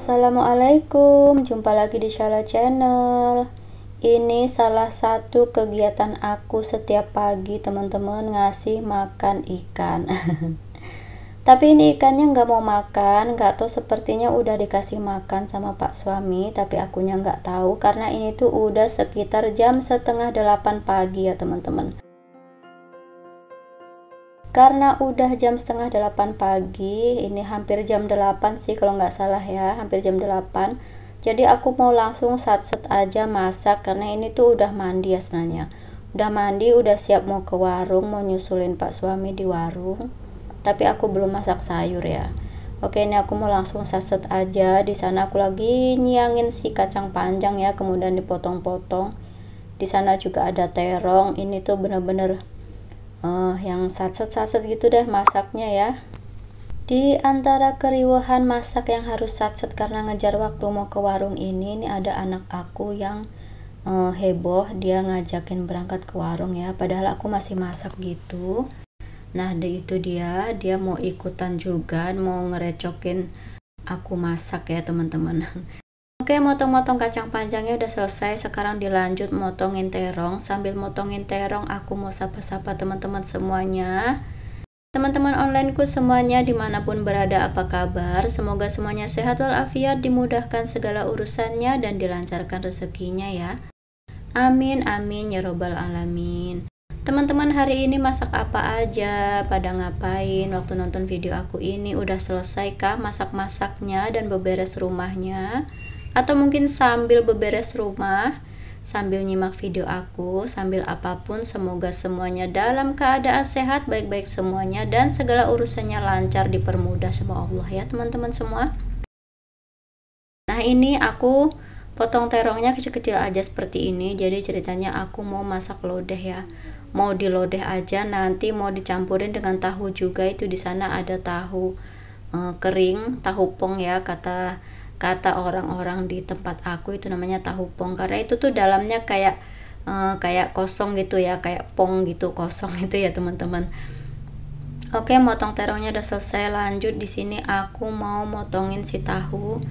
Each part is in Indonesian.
Assalamualaikum, jumpa lagi di Shala Channel. Ini salah satu kegiatan aku setiap pagi, teman-teman, ngasih makan ikan. Tapi ini ikannya nggak mau makan, nggak tahu, sepertinya udah dikasih makan sama Pak suami, tapi akunya nggak tahu karena ini tuh udah sekitar jam setengah 8 pagi ya teman-teman. Karena udah jam setengah 8 pagi, ini hampir jam 8 sih kalau nggak salah ya, hampir jam 8. Jadi aku mau langsung sat-set aja masak karena ini tuh udah mandi ya sebenarnya. Udah mandi, udah siap mau ke warung, mau nyusulin Pak suami di warung. Tapi aku belum masak sayur ya. Oke, ini aku mau langsung sat-set aja. Di sana aku lagi nyiangin si kacang panjang ya, kemudian dipotong-potong. Di sana juga ada terong. Ini tuh bener-bener yang satset gitu deh masaknya ya. Di antara keriuhan masak yang harus satset karena ngejar waktu mau ke warung ini ada anak aku yang heboh, dia ngajakin berangkat ke warung ya, padahal aku masih masak gitu. Nah itu dia mau ikutan juga, mau ngerecokin aku masak ya teman-teman. Oke, motong-motong kacang panjangnya udah selesai. Sekarang dilanjut motongin terong. Sambil motongin terong, aku mau sapa-sapa teman-teman semuanya. Teman-teman onlineku semuanya dimanapun berada, apa kabar? Semoga semuanya sehat walafiat, dimudahkan segala urusannya, dan dilancarkan rezekinya ya. Amin, amin, ya robbal alamin. Teman-teman hari ini masak apa aja? Pada ngapain? Waktu nonton video aku ini udah selesai kah masak-masaknya dan beberes rumahnya? Atau mungkin sambil beberes rumah, sambil nyimak video aku, sambil apapun, semoga semuanya dalam keadaan sehat, baik-baik semuanya, dan segala urusannya lancar, dipermudah sama Allah ya teman-teman semua. Nah ini aku potong terongnya kecil-kecil aja seperti ini. Jadi ceritanya aku mau masak lodeh ya, mau dilodeh aja, nanti mau dicampurin dengan tahu juga. Itu di sana ada tahu kering, tahu pong ya, kata orang-orang di tempat aku itu namanya tahu pong, karena itu tuh dalamnya kayak kosong gitu ya, kayak pong gitu, kosong itu ya teman-teman. Oke, motong terongnya udah selesai. Lanjut di sini aku mau motongin si tahu.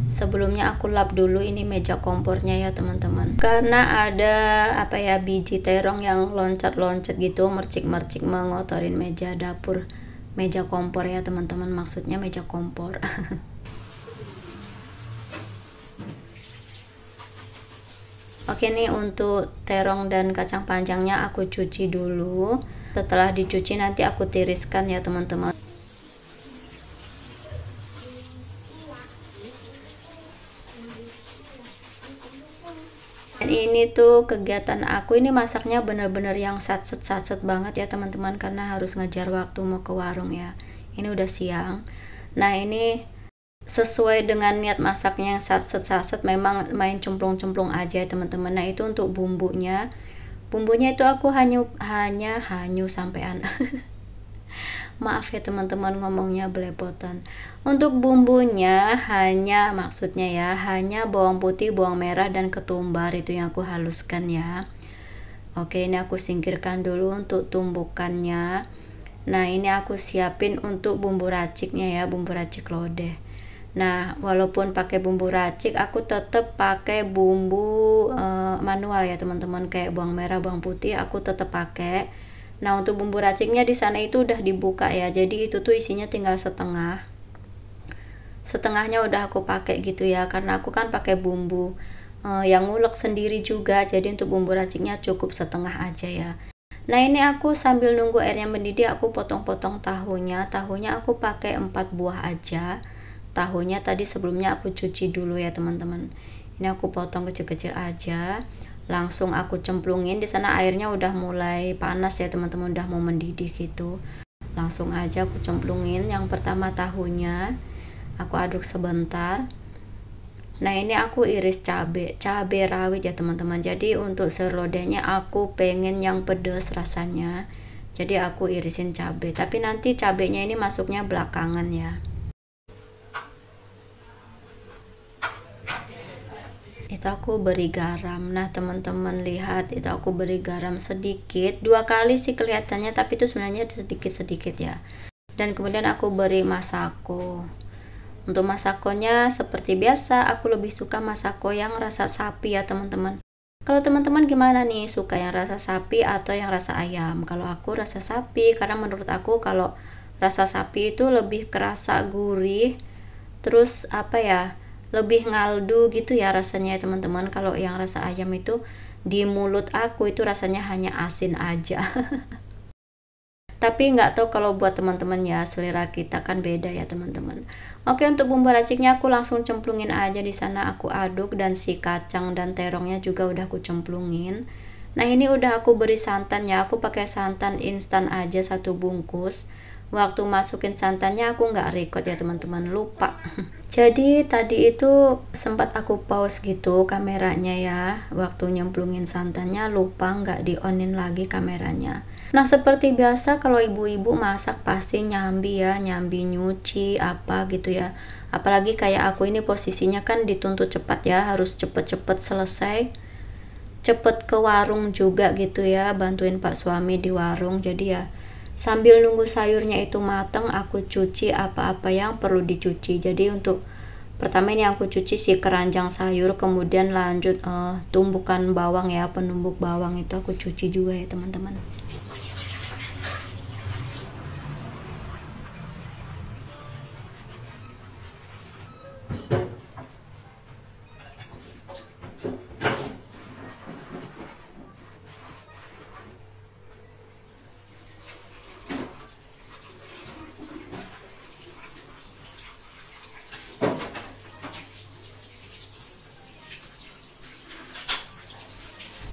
Sebelumnya aku lap dulu ini meja kompornya ya teman-teman, karena ada biji terong yang loncat-loncat gitu, mercik-mercik, mengotorin meja dapur, meja kompor ya teman-teman, maksudnya meja kompor. Oke, nih untuk terong dan kacang panjangnya aku cuci dulu. Setelah dicuci nanti aku tiriskan ya teman-teman. Dan ini tuh kegiatan aku ini masaknya bener-bener yang satset banget ya teman-teman, karena harus ngejar waktu mau ke warung ya. Ini udah siang. Nah ini sesuai dengan niat masaknya yang satset, memang main cemplung-cemplung aja ya teman-teman. Nah itu untuk bumbunya itu aku hanyu sampean. Maaf ya teman-teman, ngomongnya belepotan. Untuk bumbunya maksudnya ya hanya bawang putih, bawang merah, dan ketumbar, itu yang aku haluskan ya. Oke, ini aku singkirkan dulu untuk tumbukannya. Nah ini aku siapin untuk bumbu raciknya ya, bumbu racik lodeh. Nah walaupun pakai bumbu racik, aku tetap pakai bumbu manual ya teman-teman, kayak bawang merah, bawang putih aku tetap pakai. Nah untuk bumbu raciknya di sana itu udah dibuka ya, jadi itu tuh isinya tinggal setengahnya udah aku pakai gitu ya, karena aku kan pakai bumbu yang ngulek sendiri juga, jadi untuk bumbu raciknya cukup setengah aja ya. Nah ini aku sambil nunggu airnya mendidih, aku potong-potong tahunya aku pakai 4 buah aja. Tahunya tadi sebelumnya aku cuci dulu ya teman-teman. Ini aku potong kecil-kecil aja, langsung aku cemplungin. Di sana airnya udah mulai panas ya teman-teman, udah mau mendidih gitu. Langsung aja aku cemplungin. Yang pertama tahunya aku aduk sebentar. Nah ini aku iris cabai rawit ya teman-teman. Jadi untuk sayur lodehnya aku pengen yang pedas rasanya, jadi aku irisin cabai, tapi nanti cabainya ini masuknya belakangan ya. Itu aku beri garam. Nah teman-teman lihat, itu aku beri garam sedikit, 2 kali sih kelihatannya, tapi itu sebenarnya sedikit-sedikit ya. Dan kemudian aku beri masako. Untuk masakonya seperti biasa, aku lebih suka masako yang rasa sapi ya teman-teman. Kalau teman-teman gimana nih, suka yang rasa sapi atau yang rasa ayam? Kalau aku rasa sapi, karena menurut aku kalau rasa sapi itu lebih kerasa gurih, terus apa ya, lebih ngaldu gitu ya rasanya ya teman-teman. Kalau yang rasa ayam itu di mulut aku itu rasanya hanya asin aja. Tapi nggak tahu kalau buat teman-teman ya, selera kita kan beda ya teman-teman. Oke, untuk bumbu raciknya aku langsung cemplungin aja di sana, aku aduk, dan si kacang dan terongnya juga udah aku cemplungin. Nah ini udah aku beri santan ya, aku pakai santan instan aja 1 bungkus. Waktu masukin santannya aku nggak record ya teman-teman, lupa. Jadi tadi itu sempat aku pause gitu kameranya ya, waktu nyemplungin santannya lupa nggak di onin lagi kameranya. Nah seperti biasa kalau ibu-ibu masak pasti nyambi ya, nyambi nyuci apa gitu ya. Apalagi kayak aku ini posisinya kan dituntut cepat ya, harus cepet-cepet selesai, cepet ke warung juga gitu ya, bantuin Pak suami di warung. Jadi ya sambil nunggu sayurnya itu mateng, aku cuci apa-apa yang perlu dicuci. Jadi untuk pertama ini aku cuci si keranjang sayur, kemudian lanjut tumbukan bawang ya, penumbuk bawang itu aku cuci juga ya teman-teman.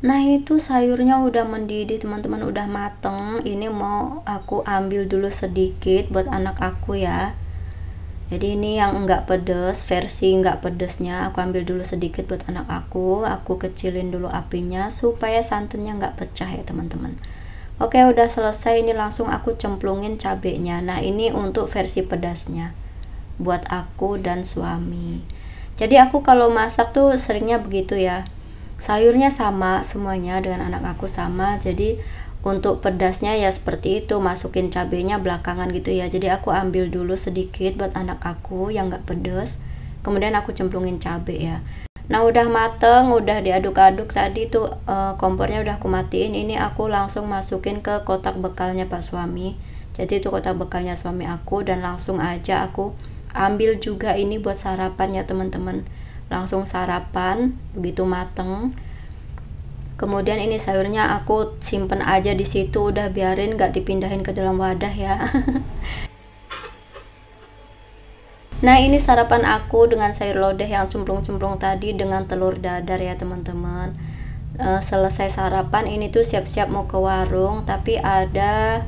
Nah itu sayurnya udah mendidih teman-teman, udah mateng. Ini mau aku ambil dulu sedikit buat anak aku ya. Jadi ini yang enggak pedes, versi enggak pedesnya aku ambil dulu sedikit buat anak aku kecilin dulu apinya supaya santannya enggak pecah ya teman-teman. Oke udah selesai, ini langsung aku cemplungin cabenya. Nah ini untuk versi pedasnya buat aku dan suami. Jadi aku kalau masak tuh seringnya begitu ya, sayurnya sama semuanya dengan anak aku sama. Jadi untuk pedasnya ya seperti itu, masukin cabenya belakangan gitu ya. Jadi aku ambil dulu sedikit buat anak aku yang nggak pedas, kemudian aku cemplungin cabe ya. Nah udah mateng, udah diaduk-aduk tadi tuh, kompornya udah aku matiin. Ini aku langsung masukin ke kotak bekalnya Pak suami. Jadi itu kotak bekalnya suami aku, dan langsung aja aku ambil juga ini buat sarapan ya teman-teman. Langsung sarapan begitu mateng. Kemudian ini sayurnya aku simpen aja di situ, udah biarin nggak dipindahin ke dalam wadah ya. Nah ini sarapan aku dengan sayur lodeh yang cemplung-cemplung tadi dengan telur dadar ya teman-teman. Selesai sarapan ini tuh siap-siap mau ke warung, tapi ada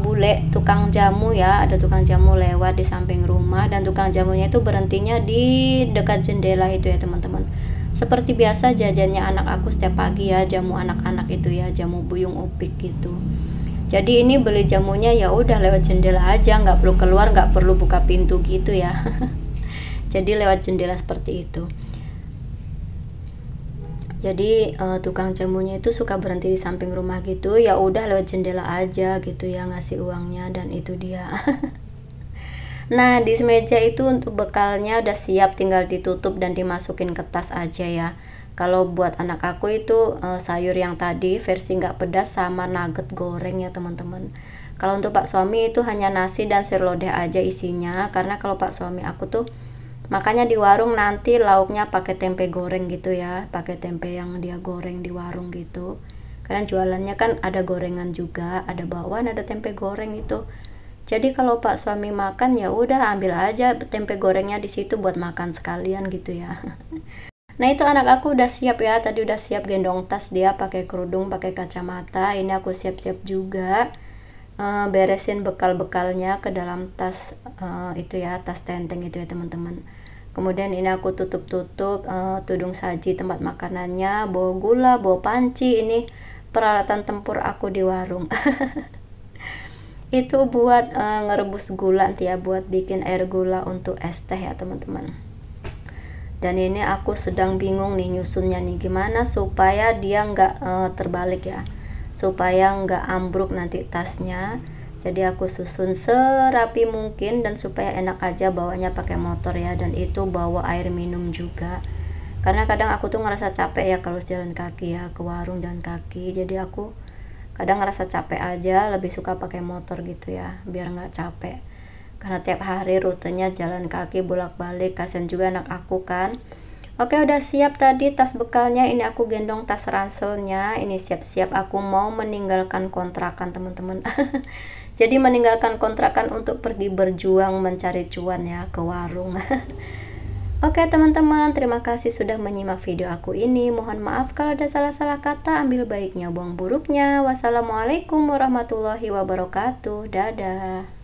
bule tukang jamu ya, ada tukang jamu lewat di samping rumah, dan tukang jamunya itu berhentinya di dekat jendela itu ya teman-teman. Seperti biasa jajannya anak aku setiap pagi ya, jamu anak-anak itu ya, jamu buyung upik gitu. Jadi ini beli jamunya ya udah lewat jendela aja, nggak perlu keluar, nggak perlu buka pintu gitu ya. Jadi lewat jendela seperti itu. Jadi tukang jamunya itu suka berhenti di samping rumah gitu, ya udah lewat jendela aja gitu ya ngasih uangnya, dan itu dia. Nah di meja itu untuk bekalnya udah siap, tinggal ditutup dan dimasukin ke tas aja ya. Kalau buat anak aku itu sayur yang tadi versi nggak pedas sama nugget goreng ya teman-teman. Kalau untuk Pak suami itu hanya nasi dan sayur lodeh aja isinya, karena kalau Pak suami aku tuh makanya di warung nanti lauknya pakai tempe goreng gitu ya, pakai tempe yang dia goreng di warung gitu. Kalian jualannya kan ada gorengan juga, ada bakwan, ada tempe goreng itu. Jadi kalau Pak suami makan ya udah ambil aja tempe gorengnya di situ buat makan sekalian gitu ya. Nah itu anak aku udah siap ya, tadi udah siap gendong tas, dia pakai kerudung, pakai kacamata. Ini aku siap-siap juga beresin bekal-bekalnya ke dalam tas itu ya, tas tenteng itu ya teman-teman. Kemudian ini aku tutup-tutup tudung saji tempat makanannya, bawa gula, bawa panci. Ini peralatan tempur aku di warung. Itu buat ngerebus gula nanti ya, buat bikin air gula untuk es teh ya teman-teman. Dan ini aku sedang bingung nih nyusunnya nih, gimana supaya dia nggak terbalik ya, supaya nggak ambruk nanti tasnya. Jadi aku susun serapi mungkin dan supaya enak aja bawanya pakai motor ya, dan itu bawa air minum juga. Karena kadang aku tuh ngerasa capek ya kalau jalan kaki ya, ke warung jalan kaki. Jadi aku kadang ngerasa capek aja, lebih suka pakai motor gitu ya, biar nggak capek. Karena tiap hari rutenya jalan kaki bolak-balik, kasian juga anak aku kan. Oke, udah siap tadi tas bekalnya. Ini aku gendong tas ranselnya. Ini siap-siap aku mau meninggalkan kontrakan teman-teman. Jadi meninggalkan kontrakan untuk pergi berjuang mencari cuan ya, ke warung. Oke teman-teman, terima kasih sudah menyimak video aku ini. Mohon maaf kalau ada salah-salah kata, ambil baiknya, buang buruknya. Wassalamualaikum warahmatullahi wabarakatuh. Dadah.